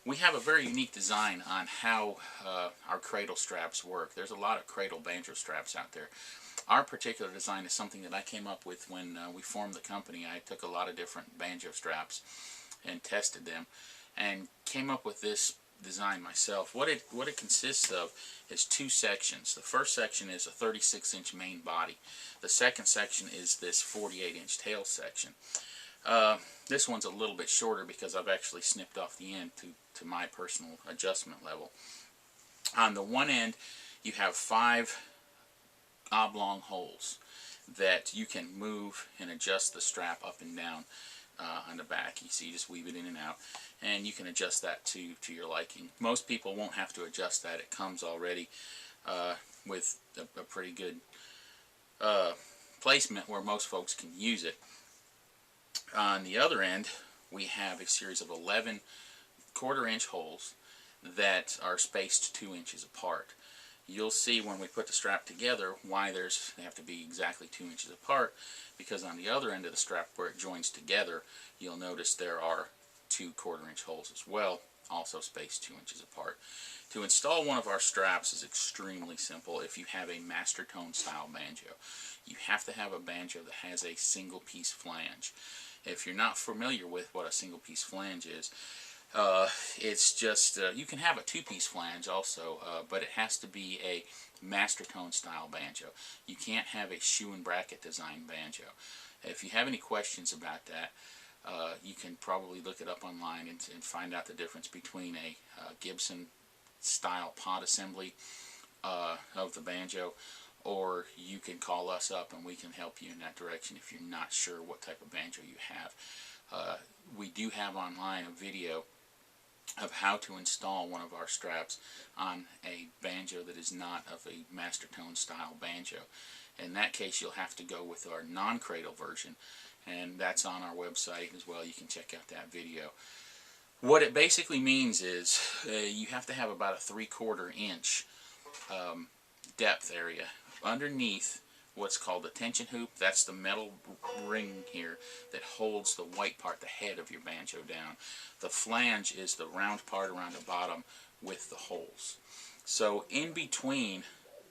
we have a very unique design on how our cradle straps work. There's a lot of cradle banjo straps out there. Our particular design is something that I came up with when we formed the company. I took a lot of different banjo straps and tested them and came up with this design myself. What it consists of is two sections. The first section is a 36-inch main body. The second section is this 48-inch tail section. This one's a little bit shorter because I've actually snipped off the end to my personal adjustment level. On the one end, you have 5 oblong holes that you can move and adjust the strap up and down on the back. You see, you just weave it in and out, and you can adjust that to your liking. Most people won't have to adjust that. It comes already with a pretty good placement where most folks can use it. On the other end, we have a series of 11 1/4-inch holes that are spaced 2 inches apart. You'll see when we put the strap together why they have to be exactly 2 inches apart, because on the other end of the strap where it joins together, you'll notice there are 2 1/4-inch holes as well, also spaced 2 inches apart. To install one of our straps is extremely simple if you have a master tone style banjo. You have to have a banjo that has a single piece flange. If you're not familiar with what a single piece flange is, it's just, you can have a 2-piece flange also, but it has to be a master tone style banjo. You can't have a shoe and bracket design banjo. If you have any questions about that, you can probably look it up online and find out the difference between a Gibson style pot assembly of the banjo, or you can call us up and we can help you in that direction if you're not sure what type of banjo you have. We do have online a video of how to install one of our straps on a banjo that is not of a master tone style banjo. In that case, you'll have to go with our non-cradle version, and that's on our website as well. You can check out that video. What it basically means is you have to have about a 3/4 inch depth area underneath what's called the tension hoop. That's the metal ring here that holds the white part, the head of your banjo, down. The flange is the round part around the bottom with the holes. So in between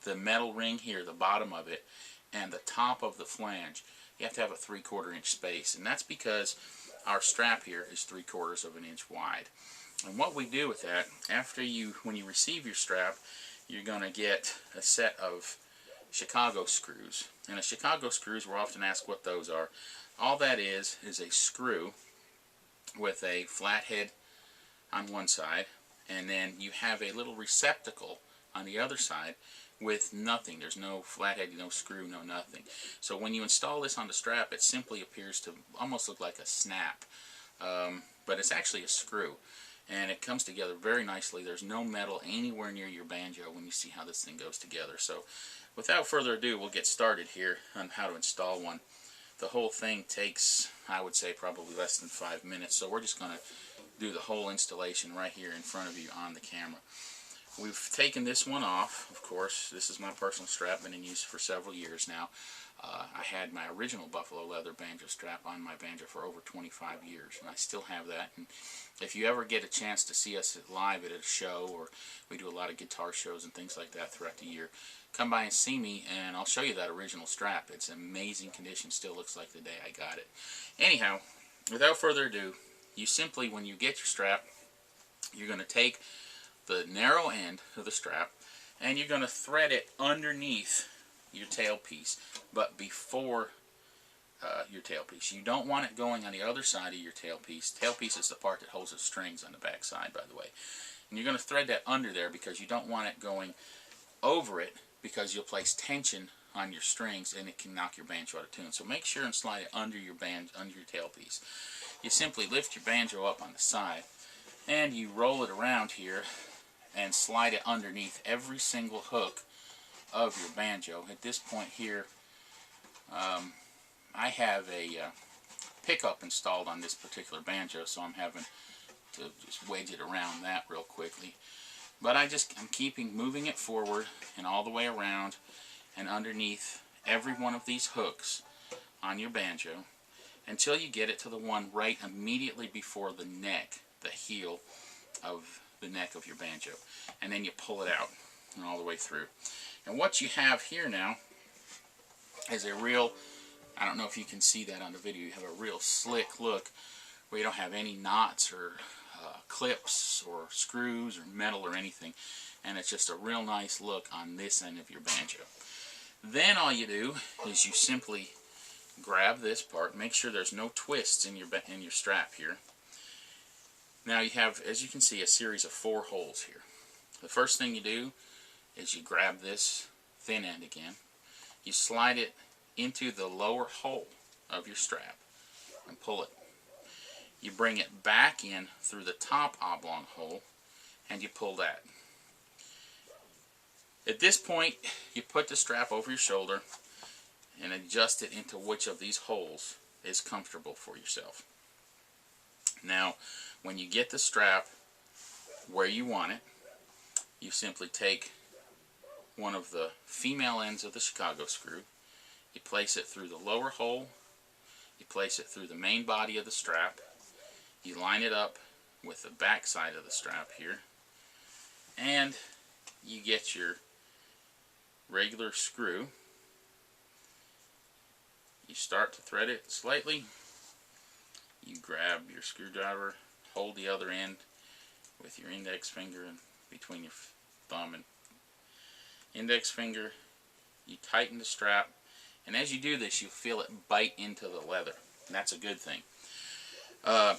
the metal ring here, the bottom of it, and the top of the flange, you have to have a 3/4 inch space, and that's because our strap here is 3/4 of an inch wide. And what we do with that, when you receive your strap, you're going to get a set of Chicago screws. And the Chicago screws, we're often asked what those are. All that is a screw with a flat head on one side, and then you have a little receptacle on the other side with nothing. There's no flathead, no screw, no nothing. So when you install this on the strap, it simply appears to almost look like a snap, but it's actually a screw, and it comes together very nicely. There's no metal anywhere near your banjo when you see how this thing goes together. So without further ado, we'll get started here on how to install one. The whole thing takes, I would say, probably less than 5 minutes, so we're just going to do the whole installation right here in front of you on the camera. We've taken this one off, of course. This is my personal strap, been in use for several years now. I had my original buffalo leather banjo strap on my banjo for over 25 years, and I still have that. And if you ever get a chance to see us live at a show, or we do a lot of guitar shows and things like that throughout the year, come by and see me, and I'll show you that original strap. It's in amazing condition, still looks like the day I got it. Anyhow, without further ado, you simply, when you get your strap, you're going to take the narrow end of the strap, and you're going to thread it underneath your tailpiece, but before your tailpiece. You don't want it going on the other side of your tailpiece. Tailpiece is the part that holds the strings on the back side, by the way. And you're going to thread that under there because you don't want it going over it, because you'll place tension on your strings and it can knock your banjo out of tune. So make sure and slide it under your tailpiece. You simply lift your banjo up on the side, and you roll it around here and slide it underneath every single hook of your banjo. At this point here, I have a pickup installed on this particular banjo, so I'm having to just wedge it around that real quickly. But I'm moving it forward and all the way around and underneath every one of these hooks on your banjo until you get it to the one right immediately before the neck, the heel of the neck of your banjo. And then you pull it out and all the way through. And what you have here now is a real, I don't know if you can see that on the video, you have a real slick look where you don't have any knots or clips or screws or metal or anything. And it's just a real nice look on this end of your banjo. Then all you do is you simply grab this part, make sure there's no twists in your strap here. Now you have, as you can see, a series of 4 holes here. The first thing you do is you grab this thin end again, you slide it into the lower hole of your strap and pull it. You bring it back in through the top oblong hole and you pull that. At this point, you put the strap over your shoulder and adjust it into which of these holes is comfortable for yourself. Now, when you get the strap where you want it, you simply take one of the female ends of the Chicago screw, you place it through the lower hole, you place it through the main body of the strap, you line it up with the back side of the strap here, and you get your regular screw. You start to thread it slightly, you grab your screwdriver, hold the other end with your index finger and between your thumb and index finger, you tighten the strap, and as you do this you feel it bite into the leather, and that's a good thing.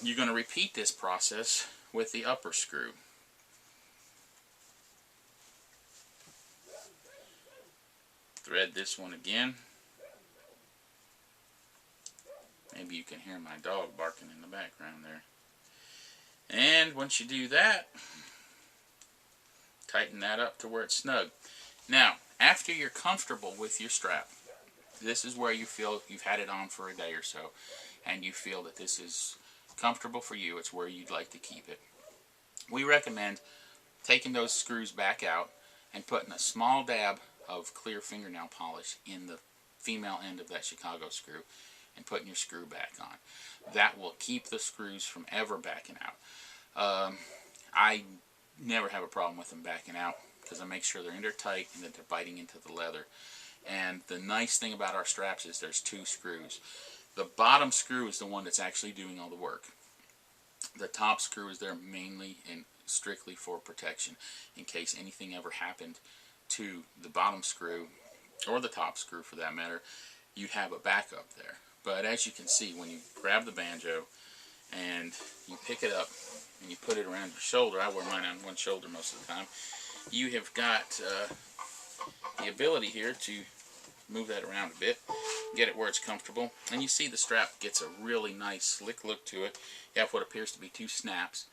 You're going to repeat this process with the upper screw. Thread this one again. Maybe you can hear my dog barking in the background there. And once you do that, tighten that up to where it's snug. Now, after you're comfortable with your strap, this is where you feel you've had it on for a day or so, and you feel that this is comfortable for you, it's where you'd like to keep it. We recommend taking those screws back out and putting a small dab of clear fingernail polish in the female end of that Chicago screw and putting your screw back on. That will keep the screws from ever backing out. I never have a problem with them backing out because I make sure they're in there tight and that they're biting into the leather. And the nice thing about our straps is there's 2 screws. The bottom screw is the one that's actually doing all the work. The top screw is there mainly and strictly for protection in case anything ever happened to the bottom screw or the top screw for that matter. You have a backup there. But as you can see, when you grab the banjo and you pick it up and you put it around your shoulder, I wear mine on one shoulder most of the time, you have got the ability here to move that around a bit, get it where it's comfortable, and you see the strap gets a really nice slick look to it. You have what appears to be 2 snaps.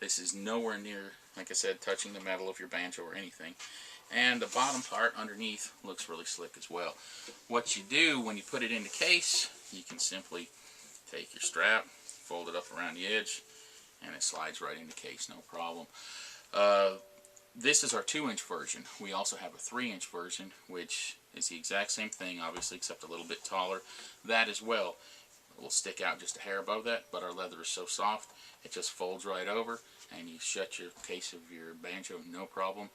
This is nowhere near, like I said, touching the metal of your banjo or anything. And the bottom part underneath looks really slick as well. What you do when you put it in the case, you can simply take your strap, fold it up around the edge, and it slides right in the case, no problem. This is our 2-inch version. We also have a 3-inch version, which is the exact same thing, obviously, except a little bit taller. That as well will stick out just a hair above that, but our leather is so soft, it just folds right over, and you shut your case of your banjo, no problem.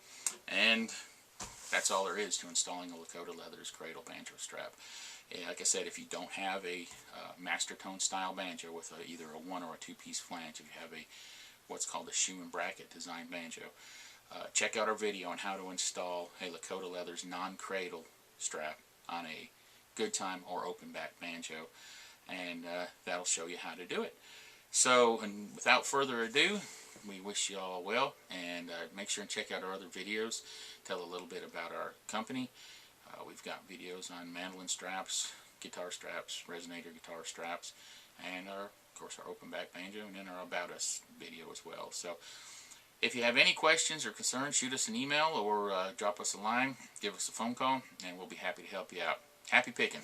And that's all there is to installing a Lakota Leathers cradle banjo strap. Like I said, if you don't have a master tone style banjo with either a 1 or a 2-piece flange, if you have a what's called a shoe and bracket design banjo, check out our video on how to install a Lakota Leathers non-cradle strap on a good time or open back banjo, and that'll show you how to do it. So, and without further ado, we wish you all well, and make sure and check out our other videos, tell a little bit about our company. We've got videos on mandolin straps, guitar straps, resonator guitar straps, and of course our open back banjo, and then our About Us video as well. So if you have any questions or concerns, shoot us an email or drop us a line, give us a phone call, and we'll be happy to help you out. Happy picking!